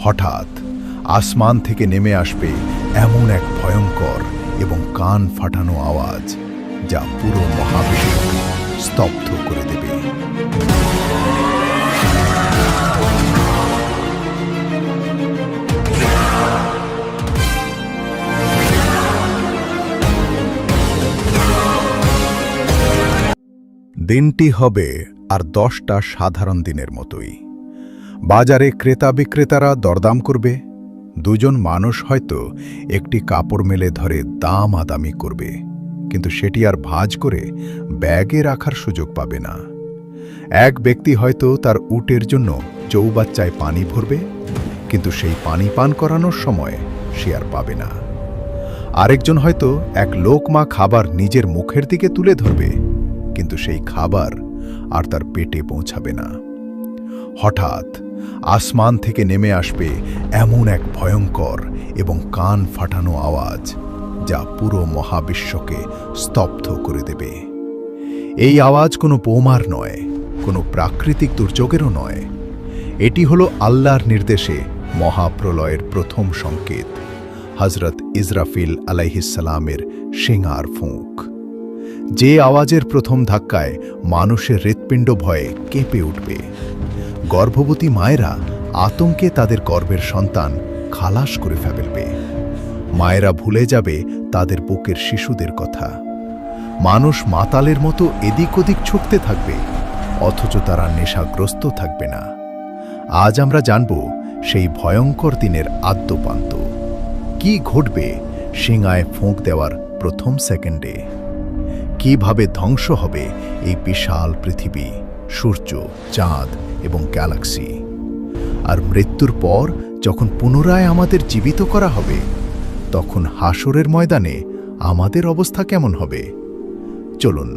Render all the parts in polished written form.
হঠাৎ আসমান থেকে নেমে আসবে এমন এক ভয়ঙ্কর এবং কান ফাটানো আওয়াজ, যা পুরো মহাবিশ্ব স্তব্ধ করে দেবে। দিনটি হবে আর 10টা সাধারণ দিনের মতোই। বাজারে ক্রেতা বিক্রেতারা দরদাম করবে। দুজন মানুষ হয়তো একটি কাপড় মেলে ধরে দামাদামি করবে, কিন্তু সেটি আর ভাঁজ করে ব্যাগে রাখার সুযোগ পাবে না। এক ব্যক্তি হয়তো তার উটের জন্য চৌবাচ্চায় পানি ভরবে, কিন্তু সেই পানি পান করানোর সময় সে আর পাবে না। আরেকজন হয়তো এক লোকমা খাবার নিজের মুখের দিকে তুলে ধরবে, কিন্তু সেই খাবার আর তার পেটে পৌঁছাবে না। হঠাৎ আসমান থেকে নেমে আসবে এমন এক ভয়ঙ্কর এবং কান ফাটানো আওয়াজ, যা পুরো মহাবিশ্বকে স্তব্ধ করে দেবে। এই আওয়াজ কোনো বোমার নয়, কোনো প্রাকৃতিক দুর্যোগেরও নয়। এটি হলো আল্লাহর নির্দেশে মহাপ্রলয়ের প্রথম সংকেত, হযরত ইসরাফিল আলাইহিসসালামের শিঙার ফুঁক। যে আওয়াজের প্রথম ধাক্কায় মানুষের হৃৎপিণ্ড ভয়ে কেঁপে উঠবে। গর্ভবতী মায়েরা আতঙ্কে তাদের গর্ভের সন্তান খালাস করে ফেলবে। মায়েরা ভুলে যাবে তাদের বুকের শিশুদের কথা। মানুষ মাতালের মতো এদিক ওদিক ছুটতে থাকবে, অথচ তারা নেশাগ্রস্ত থাকবে না। আজ আমরা জানব সেই ভয়ঙ্কর দিনের আদ্যোপান্ত। কি ঘটবে শিঙায় ফোঁক দেওয়ার প্রথম সেকেন্ডে? কিভাবে ধ্বংস হবে এই বিশাল পৃথিবী, সূর্য, চাঁদ এবং গ্যালাক্সি? আর মৃত্যুর পর যখন পুনরায় আমাদের জীবিত করা হবে, তখন হাসরের ময়দানে আমাদের অবস্থা কেমন হবে? চলুন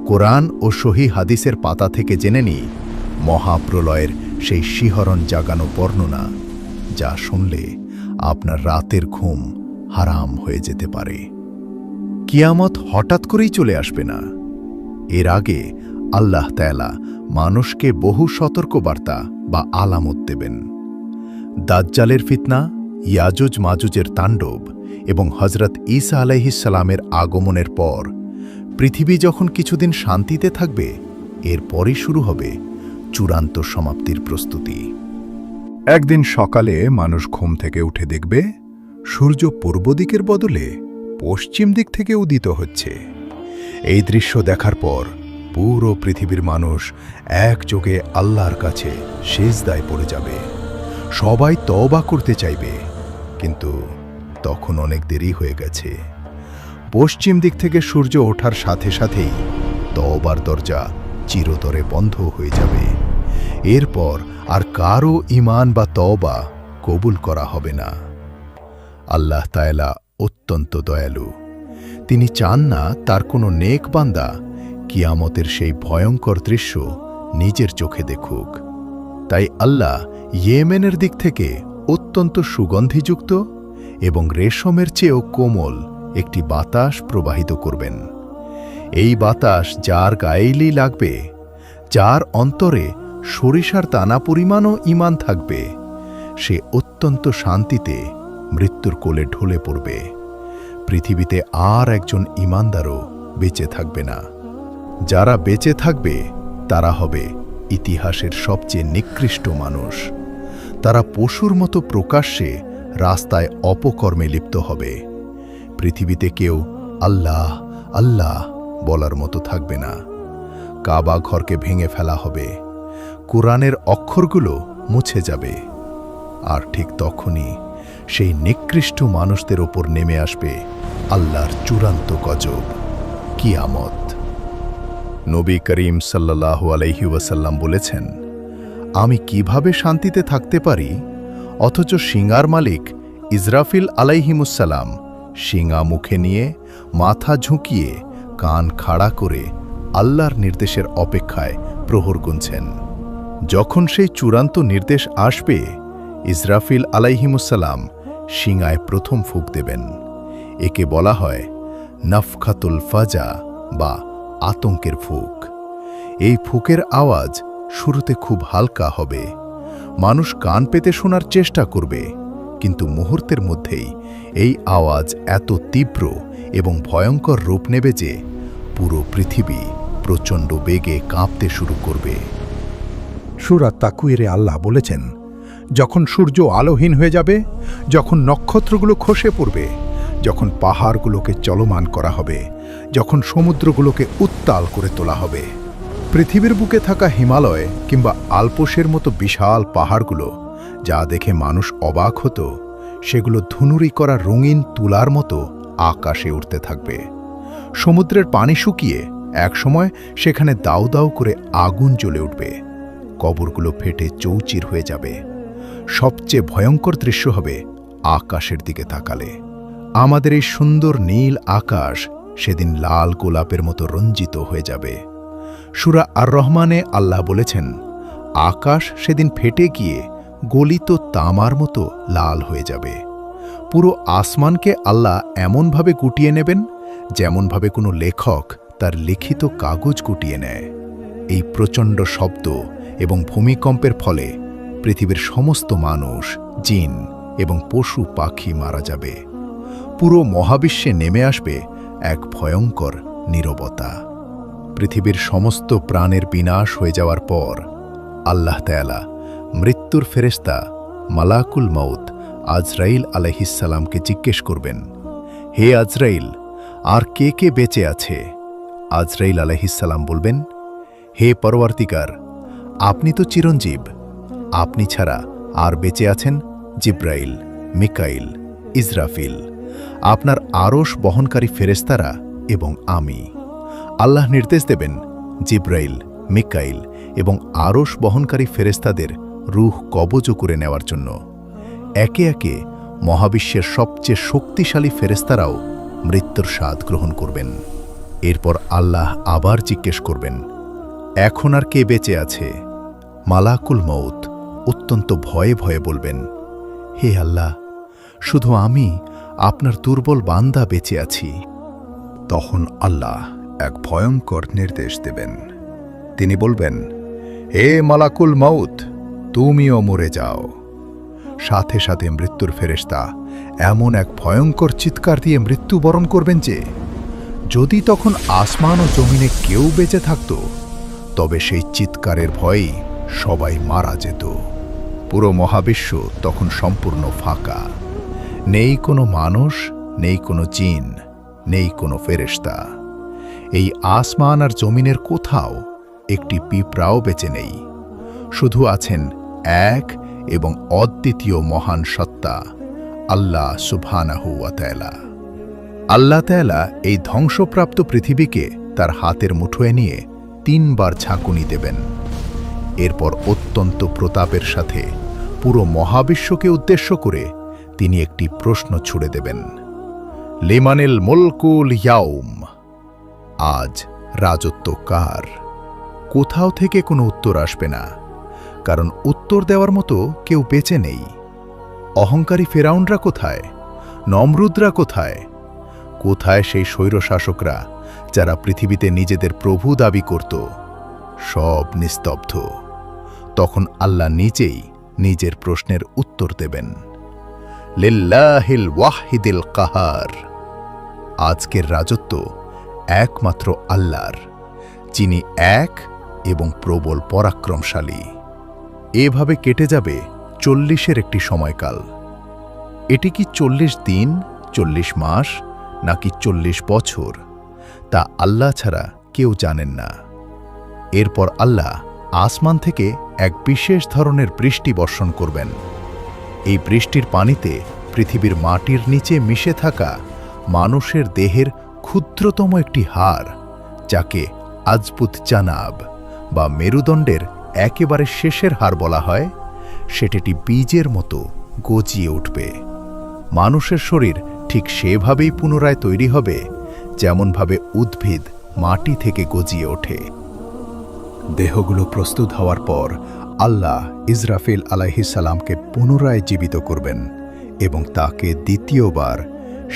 কোরআন ও সহিহ হাদিসের পাতা থেকে জেনে নিই মহাপ্রলয়ের সেই শিহরণ জাগানো বর্ণনা, যা শুনলে আপনার রাতের ঘুম হারাম হয়ে যেতে পারে। কিয়ামত হঠাৎ করেই চলে আসবে না। এর আগে আল্লাহ তাআলা মানুষকে বহু সতর্কবার্তা বা আলামত দেবেন। দাজ্জালের ফিতনা, ইয়াজুজ মাজুজের তাণ্ডব এবং হযরত ঈসা আলাইহিসসালামের আগমনের পর পৃথিবী যখন কিছুদিন শান্তিতে থাকবে, এরপরই শুরু হবে চূড়ান্ত সমাপ্তির প্রস্তুতি। একদিন সকালে মানুষ ঘুম থেকে উঠে দেখবে সূর্য পূর্ব দিকের বদলে পশ্চিম দিক থেকে উদিত হচ্ছে। এই দৃশ্য দেখার পর পুরো পৃথিবীর মানুষ একযোগে আল্লাহর কাছে সিজদায় পড়ে যাবে। সবাই তওবা করতে চাইবে, কিন্তু তখন অনেক দেরি হয়ে গেছে। পশ্চিম দিক থেকে সূর্য ওঠার সাথে সাথেই তওবার দরজা চিরতরে বন্ধ হয়ে যাবে। এরপর আর কারো ঈমান বা তওবা কবুল করা হবে না। আল্লাহ তাআলা অত্যন্ত দয়ালু। তিনি চান না তার কোনো নেক বান্দা কিয়ামতের সেই ভয়ঙ্কর দৃশ্য নিজের চোখে দেখুক। তাই আল্লাহ ইয়েমেনের দিক থেকে অত্যন্ত সুগন্ধিযুক্ত এবং রেশমের চেয়েও কোমল একটি বাতাস প্রবাহিত করবেন। এই বাতাস যার গায়েই লাগবে, যার অন্তরে সরিষার দানা পরিমাণও ঈমান থাকবে, সে অত্যন্ত শান্তিতে মৃত্যুর কোলে ঢলে পড়বে। পৃথিবীতে আর একজন ঈমানদারও বেঁচে থাকবে না। যারা বেঁচে থাকবে তারা হবে ইতিহাসের সবচেয়ে নিকৃষ্ট মানুষ। তারা পশুর মতো প্রকাশ্যে রাস্তায় অপকর্মে লিপ্ত হবে। পৃথিবীতে কেউ আল্লাহ আল্লাহ বলার মতো থাকবে না। কাবা ঘরকে ভেঙে ফেলা হবে, কোরআনের অক্ষরগুলো মুছে যাবে। আর ঠিক তখনই সেই নিকৃষ্ট মানুষদের ওপর নেমে আসবে আল্লাহর চূড়ান্ত গজব, কিয়ামত। নবী করিম সাল্লাল্লাহু আলাইহি ওয়াসাল্লাম বলেছেন, আমি কিভাবে শান্তিতে থাকতে পারি অথচ শিঙার মালিক ইসরাফিল আলাইহিমুসসালাম শিঙা মুখে নিয়ে মাথা ঝুঁকিয়ে কান খাড়া করে আল্লাহর নির্দেশের অপেক্ষায় প্রহর গুনছেন। যখন সেই চূড়ান্ত নির্দেশ আসবে, ইসরাফিল আলাইহিমুসসালাম শিঙায় প্রথম ফুঁক দেবেন। একে বলা হয় নাফখাতুল ফাজা বা আতঙ্কের ফুঁক। এই ফুঁকের আওয়াজ শুরুতে খুব হালকা হবে, মানুষ কান পেতে শোনার চেষ্টা করবে, কিন্তু মুহূর্তের মধ্যেই এই আওয়াজ এত তীব্র এবং ভয়ঙ্কর রূপ নেবে যে পুরো পৃথিবী প্রচণ্ড বেগে কাঁপতে শুরু করবে। সূরা তাকওয়িরে আল্লাহ বলেছেন, যখন সূর্য আলোহীন হয়ে যাবে, যখন নক্ষত্রগুলো খসে পড়বে, যখন পাহাড়গুলোকে চলমান করা হবে, যখন সমুদ্রগুলোকে উত্তাল করে তোলা হবে, পৃথিবীর বুকে থাকা হিমালয় কিংবা আল্পসের মতো বিশাল পাহাড়গুলো যা দেখে মানুষ অবাক হতো, সেগুলো ধুনুরি করা রঙিন তুলার মতো আকাশে উঠতে থাকবে। সমুদ্রের পানি শুকিয়ে একসময় সেখানে দাউ দাউ করে আগুন জ্বলে উঠবে। কবরগুলো ফেটে চৌচির হয়ে যাবে। সবচেয়ে ভয়ঙ্কর দৃশ্য হবে আকাশের দিকে তাকালে। আমাদের এই সুন্দর নীল আকাশ সেদিন লাল গোলাপের মতো রঞ্জিত হয়ে যাবে। সূরা আর রহমানে আল্লাহ বলেছেন, আকাশ সেদিন ফেটে গিয়ে গলিত তামার মতো লাল হয়ে যাবে। পুরো আসমানকে আল্লাহ এমনভাবে গুটিয়ে নেবেন যেমনভাবে কোনো লেখক তার লিখিত কাগজ গুটিয়ে নেয়। এই প্রচণ্ড শব্দ এবং ভূমিকম্পের ফলে পৃথিবীর সমস্ত মানুষ, জিন এবং পশু পাখি মারা যাবে। পুরো মহাবিশ্বে নেমে আসবে এক ভয়ঙ্কর নীরবতা। পৃথিবীর সমস্ত প্রাণের বিনাশ হয়ে যাওয়ার পর আল্লাহ তাআলা মৃত্যুর ফেরেশতা মালাকুল মউত আজরাইল আলাইহিসসালামকে জিজ্ঞেস করবেন, হে আজরাইল, আর কে কে বেঁচে আছে? আজরাইল আলাইহিসসালাম বলবেন, হে পরওয়ার্তিকার, আপনি তো চিরঞ্জীব। আপনি ছাড়া আর বেঁচে আছেন জিব্রাইল, মিকাইল, ইসরাফিল, আপনার আরশ বহনকারী ফেরেশতারা এবং আমি। আল্লাহ নির্দেশ দেবেন জিব্রাইল, মিকাইল এবং আরশ বহনকারী ফেরেশতাদের রূহ কবজ করে নেওয়ার জন্য। একে একে মহাবিশ্বের সবচেয়ে শক্তিশালী ফেরেশতারাও মৃত্যুর স্বাদ গ্রহণ করবেন। এরপর আল্লাহ আবার জিজ্ঞেস করবেন, এখন আর কে বেঁচে আছে? মালাকুল মউত অত্যন্ত ভয়ে ভয়ে বলবেন, হে আল্লাহ, শুধু আমি আপনার দুর্বল বান্দা বেঁচে আছি। তখন আল্লাহ এক ভয়ঙ্কর নির্দেশ দেবেন। তিনি বলবেন, হে মালাকুল মউত, তুমিও মরে যাও। সাথে সাথে মৃত্যুর ফেরেশতা এমন এক ভয়ঙ্কর চিৎকার দিয়ে মৃত্যুবরণ করবেন যে যদি তখন আসমান ও জমিনে কেউ বেঁচে থাকত, তবে সেই চিৎকারের ভয়েই সবাই মারা যেত। পুরো মহাবিশ্ব তখন সম্পূর্ণ ফাঁকা। নেই কোনো মানুষ, নেই কোনো জিন, নেই কোনো ফেরেশতা। এই আসমান আর জমিনের কোথাও একটি পিঁপড়াও বেঁচে নেই। শুধু আছেন এক এবং অদ্বিতীয় মহান সত্তা আল্লাহ সুবহানাহু ওয়া তাআলা। আল্লাহ তাআলা এই ধ্বংসপ্রাপ্ত পৃথিবীকে তার হাতের মুঠোয় নিয়ে 3 বার ঝাঁকুনি দেবেন। এরপর অত্যন্ত প্রতাপের সাথে পুরো মহাবিশ্বকে উদ্দেশ্য করে তিনি একটি প্রশ্ন ছুড়ে দেবেন, লিমানিল মুলকুল ইয়াউম, আজ রাজত্ব কার? কোথাও থেকে কোনো উত্তর আসবে না, কারণ উত্তর দেওয়ার মতো কেউ বেঁচে নেই। অহংকারী ফেরাউনরা কোথায়? নমরুদরা কোথায়? কোথায় সেই স্বৈরশাসকরা যারা পৃথিবীতে নিজেদের প্রভু দাবি করত? সব নিস্তব্ধ। তখন আল্লাহ নিজেই নিজের প্রশ্নের উত্তর দেবেন, লিল্লাহিল ওয়াহিদিল কাহার, আজকের রাজত্ব একমাত্র আল্লাহর, যিনি এক এবং প্রবল পরাক্রমশালী। এভাবে কেটে যাবে 40-এর একটি সময়কাল। এটি কি 40 দিন, 40 মাস নাকি 40 বছর, তা আল্লাহ ছাড়া কেউ জানেন না। এরপর আল্লাহ আসমান থেকে এক বিশেষ ধরনের বৃষ্টি বর্ষণ করবেন। এই বৃষ্টির পানিতে পৃথিবীর মাটির নিচে মিশে থাকা মানুষের দেহের ক্ষুদ্রতম একটি হাড়, যাকে আজপুত জানাব বা মেরুদণ্ডের একেবারে শেষের হাড় বলা হয়, সেটি বীজের মতো গজিয়ে উঠবে। মানুষের শরীর ঠিক সেভাবেই পুনরায় তৈরি হবে যেমনভাবে উদ্ভিদ মাটি থেকে গজিয়ে ওঠে। দেহগুলো প্রস্তুত হওয়ার পর আল্লাহ ইসরাফিল আলাইহিসসালামকে পুনরায় জীবিত করবেন এবং তাকে দ্বিতীয়বার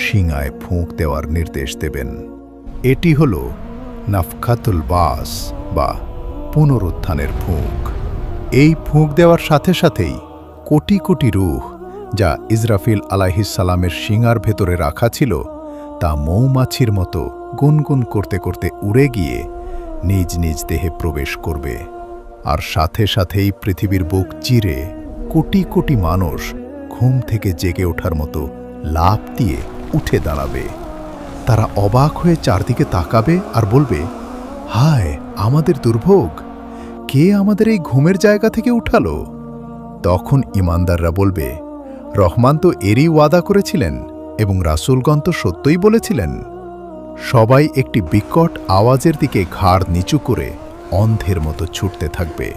শিঙায় ফুঁক দেওয়ার নির্দেশ দেবেন। এটি হল নাফখাতুল বাস বা পুনরুত্থানের ফুঁক। এই ফুঁক দেওয়ার সাথে সাথেই কোটি কোটি রূহ যা ইসরাফিল আলাইহিসসালামের শিঙার ভেতরে রাখা ছিল তা মৌমাছির মতো গুনগুন করতে করতে উড়ে গিয়ে নিজ নিজ দেহে প্রবেশ করবে। আর সাথে সাথেই পৃথিবীর বুক চিরে কোটি কোটি মানুষ ঘুম থেকে জেগে ওঠার মতো লাফ দিয়ে উঠে দাঁড়াবে। তারা অবাক হয়ে চারদিকে তাকাবে আর বলবে, হায় আমাদের দুর্ভোগ, কে আমাদের এই ঘুমের জায়গা থেকে উঠালো? তখন ঈমানদাররা বলবে, রহমান তো এরই ওয়াদা করেছিলেন এবং রাসূলগণ তো সত্যই বলেছিলেন। সবাই একটি বিকট আওয়াজের দিকে ঘাড় নিচু করে অন্ধের মতো ছুটতে থাকবে।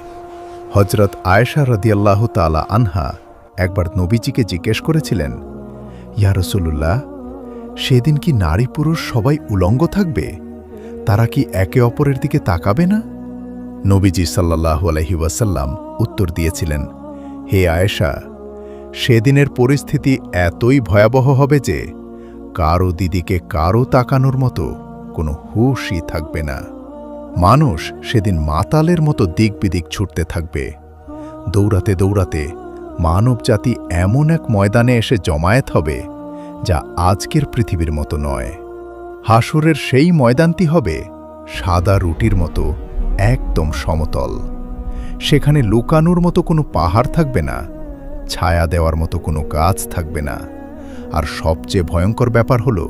হযরত আয়েশা রাদিয়াল্লাহু তাআলা আনহা একবার নবীজিকে জিজ্ঞেস করেছিলেন, ইয়া রাসূলুল্লাহ, সেদিন কি নারী পুরুষ সবাই উলঙ্গ থাকবে? তারা কি একে অপরের দিকে তাকাবে না? নবীজি সাল্লাল্লাহু আলাইহি ওয়াসাল্লাম উত্তর দিয়েছিলেন, হে আয়েশা, সেদিনের পরিস্থিতি এতই ভয়াবহ হবে যে কারো দিদিকে কারো তাকানোর মতো কোনো হুশই থাকবে না। মানুষ সেদিন মাতালের মতো দিক বিদিক ছুটতে থাকবে। দৌড়াতে দৌড়াতে মানবজাতি এমন এক ময়দানে এসে জমায়েত হবে যা আজকের পৃথিবীর মতো নয়। হাসরের সেই ময়দানটি হবে সাদা রুটির মতো একদম সমতল। সেখানে লুকানোর মতো কোনো পাহাড় থাকবে না, ছায়া দেওয়ার মতো কোনো গাছ থাকবে না। আর সবচেয়ে ভয়ঙ্কর ব্যাপার হলো,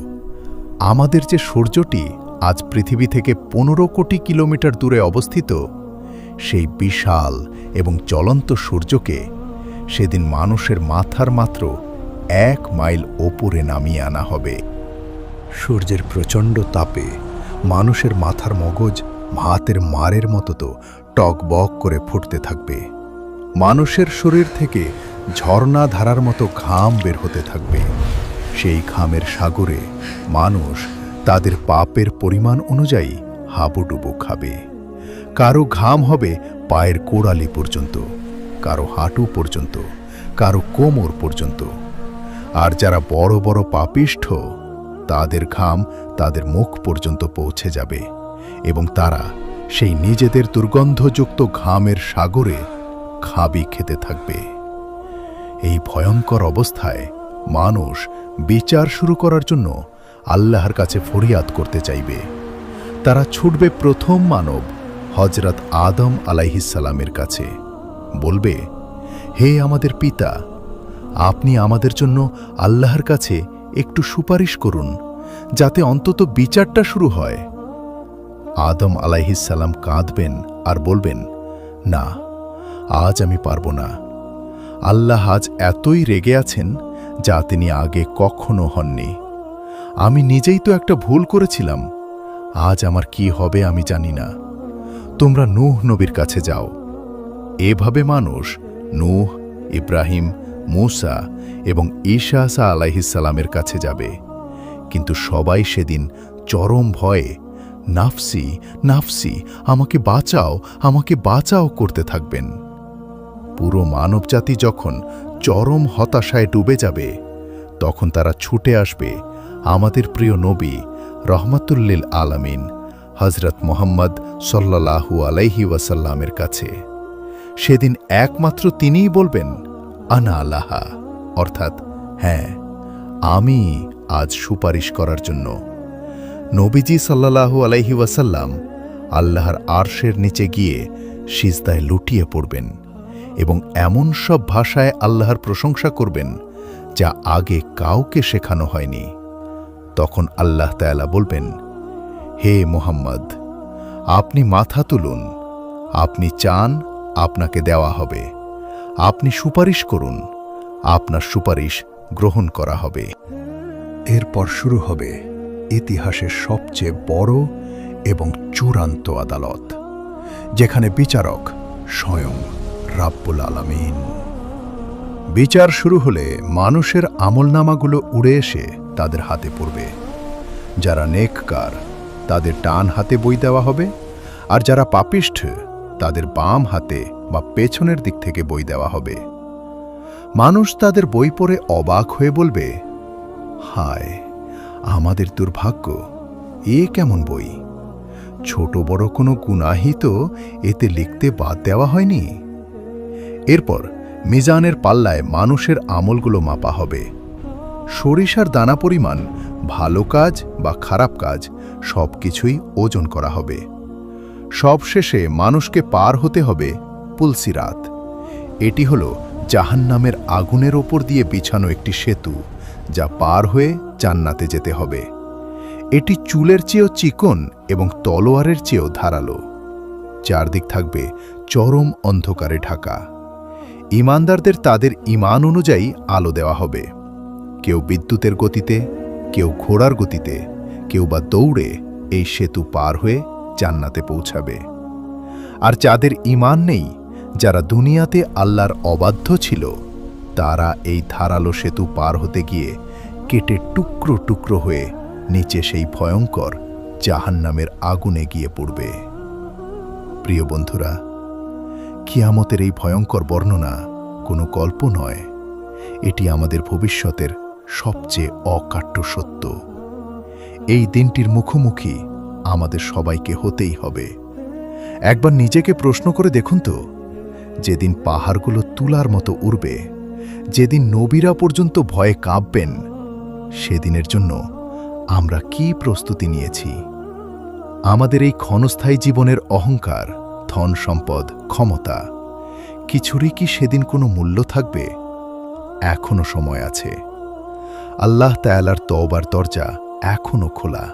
আমাদের যে সূর্যটি আজ পৃথিবী থেকে 15 কোটি কিলোমিটার দূরে অবস্থিত, সেই বিশাল এবং জ্বলন্ত সূর্যকে সেদিন মানুষের মাথার মাত্র 1 মাইল ওপরে নামিয়ে আনা হবে। সূর্যের প্রচণ্ড তাপে মানুষের মাথার মগজ ভাতের মারের মতো তো টকবক করে ফুটতে থাকবে। মানুষের শরীর থেকে ঝর্ণা ধারার মতো ঘাম বের হতে থাকবে। সেই ঘামের সাগরে মানুষ তাদের পাপের পরিমাণ অনুযায়ী হাবুডুবু খাবে। কারো ঘাম হবে পায়ের কোড়ালি পর্যন্ত, কারো হাঁটু পর্যন্ত, কারো কোমর পর্যন্ত। আর যারা বড় বড় পাপিষ্ঠ, তাদের ঘাম তাদের মুখ পর্যন্ত পৌঁছে যাবে এবং তারা সেই নিজেদের দুর্গন্ধযুক্ত ঘামের সাগরে খাবি খেতে থাকবে। এই ভয়ঙ্কর অবস্থায় মানুষ বিচার শুরু করার জন্য আল্লাহর কাছে ফরিয়াদ করতে চাইবে। তারা ছুটবে প্রথম মানব হযরত আদম আলাইহিসসালামের কাছে, বলবে, হে আমাদের পিতা, আপনি আমাদের জন্য আল্লাহর কাছে একটু সুপারিশ করুন, যাতে অন্তত বিচারটা শুরু হয়। আদম আলাইহিসসালাম কাঁদবেন আর বলবেন, না, আজ আমি পারব না। আল্লাহ আজ এতই রেগে আছেন যা তিনি আগে কখনো হননি। আমি নিজেই তো একটা ভুল করেছিলাম। আজ আমার কি হবে আমি জানি না। তোমরা নূহ নবীর কাছে যাও। এভাবে মানুষ নূহ, ইব্রাহিম, মূসা এবং ঈসা আলাইহিসসালামের কাছে যাবে। কিন্তু সবাই সেদিন চরম ভয়ে নাফসি নাফসি, আমাকে বাঁচাও, আমাকে বাঁচাও করতে থাকবেন। পুরো মানবজাতি যখন চরম হতাশায় ডুবে যাবে, তখন তারা ছুটে আসবে আমাদের প্রিয় নবী রহমাতুল্লিল আলামিন হযরত মুহাম্মদ সাল্লাল্লাহু আলাইহি ওয়াসাল্লামের কাছে। সেদিন একমাত্র তিনিই বলবেন, আনা আলাহা, অর্থাৎ হ্যাঁ, আমি আজ সুপারিশ করার জন্য। নবীজি সাল্লাল্লাহু আলাইহি ওয়াসাল্লাম আল্লাহর আরশের নিচে গিয়ে সিজদায় লুটিয়ে পড়বেন এবং এমন সব ভাষায় আল্লাহর প্রশংসা করবেন যা আগে কাউকে শেখানো হয়নি। তখন আল্লাহ তাআলা বলবেন, হে মুহাম্মদ, আপনি মাথা তুলুন, আপনি চান আপনাকে দেওয়া হবে, আপনি সুপারিশ করুন, আপনার সুপারিশ গ্রহণ করা হবে। এরপর শুরু হবে ইতিহাসের সবচেয়ে বড় এবং চূড়ান্ত আদালত, যেখানে বিচারক স্বয়ং রাব্বুল আলামিন। বিচার শুরু হলে মানুষের আমলনামাগুলো উড়ে এসে তাদের হাতে পড়বে। যারা নেককার তাদের ডান হাতে বই দেওয়া হবে, আর যারা পাপিষ্ঠ তাদের বাম হাতে বা পেছনের দিক থেকে বই দেওয়া হবে। মানুষ তাদের বই পড়ে অবাক হয়ে বলবে, হায় আমাদের দুর্ভাগ্য, এ কেমন বই? ছোট বড় কোনো গুনাহই তো এতে লিখতে বাদ দেওয়া হয়নি। এরপর মিজানের পাল্লায় মানুষের আমলগুলো মাপা হবে। সরিষার দানা পরিমাণ ভালো কাজ বা খারাপ কাজ সব কিছুই ওজন করা হবে। সবশেষে মানুষকে পার হতে হবে পুলসিরাত। এটি হল জাহান্নামের আগুনের ওপর দিয়ে বিছানো একটি সেতু, যা পার হয়ে জান্নাতে যেতে হবে। এটি চুলের চেয়েও চিকন এবং তলোয়ারের চেয়েও ধারালো। চারদিক থাকবে চরম অন্ধকারে ঢাকা। ঈমানদারদের তাদের ঈমান অনুযায়ী আলো দেওয়া হবে। কেউ বিদ্যুতের গতিতে, কেউ ঘোড়ার গতিতে, কেউ বা দৌড়ে এই সেতু পার হয়ে জান্নাতে পৌঁছাবে। আর যাদের ঈমান নেই, যারা দুনিয়াতে আল্লাহর অবাধ্য ছিল, তারা এই ধারালো সেতু পার হতে গিয়ে কেটে টুকরো টুকরো হয়ে নিচে সেই ভয়ঙ্কর জাহান্নামের আগুনে গিয়ে পড়বে। প্রিয় বন্ধুরা, কিয়ামতের এই ভয়ঙ্কর বর্ণনা কোনো গল্প নয়, এটি আমাদের ভবিষ্যতের সবচেয়ে অকাট্য সত্য। এই দিনটির মুখোমুখি আমাদের সবাইকে হতেই হবে। একবার নিজেকে প্রশ্ন করে দেখুন তো, যেদিন পাহাড়গুলো তুলার মতো উড়বে, যেদিন নবীরা পর্যন্ত ভয়ে কাঁপবেন, সেদিনের জন্য আমরা কি প্রস্তুতি নিয়েছি? আমাদের এই ক্ষণস্থায়ী জীবনের অহংকার, ধন সম্পদ, ক্ষমতা, কিছুরই কি সেদিন কোনো মূল্য থাকবে? এখনো সময় আছে। আল্লাহ তাআলার তওবার দরজা এখনো খোলা।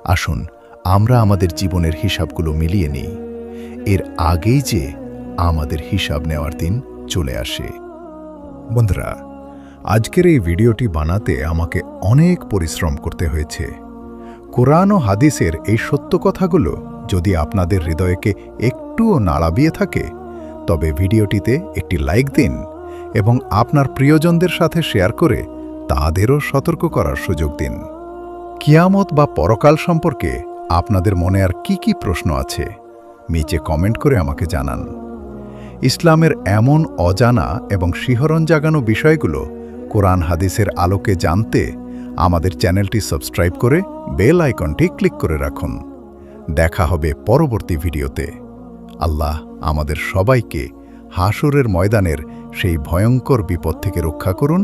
আসুন আমরা আমাদের জীবনের হিসাবগুলো মিলিয়ে নিই, এর আগেই যে আমাদের হিসাব নেওয়ার দিন চলে আসে। বন্ধুরা, আজকের এই ভিডিওটি বানাতে আমাকে অনেক পরিশ্রম করতে হয়েছে। কোরআন ও হাদিসের এই সত্য কথাগুলো যদি আপনাদের হৃদয়কে একটুও নাড়াবিয়ে থাকে, তবে ভিডিওটিতে একটি লাইক দিন এবং আপনার প্রিয়জনদের সাথে শেয়ার করে তাদেরও সতর্ক করার সুযোগ দিন। কিয়ামত বা পরকাল সম্পর্কে আপনাদের মনে আর কি কি প্রশ্ন আছে, নিচে কমেন্ট করে আমাকে জানান। ইসলামের এমন অজানা এবং শিহরণ জাগানো বিষয়গুলো কোরআন হাদিসের আলোকে জানতে আমাদের চ্যানেলটি সাবস্ক্রাইব করে বেল আইকনটি ক্লিক করে রাখুন। দেখা হবে পরবর্তী ভিডিওতে। আল্লাহ আমাদের সবাইকে হাসরের ময়দানের সেই ভয়ঙ্কর বিপদ থেকে রক্ষা করুন।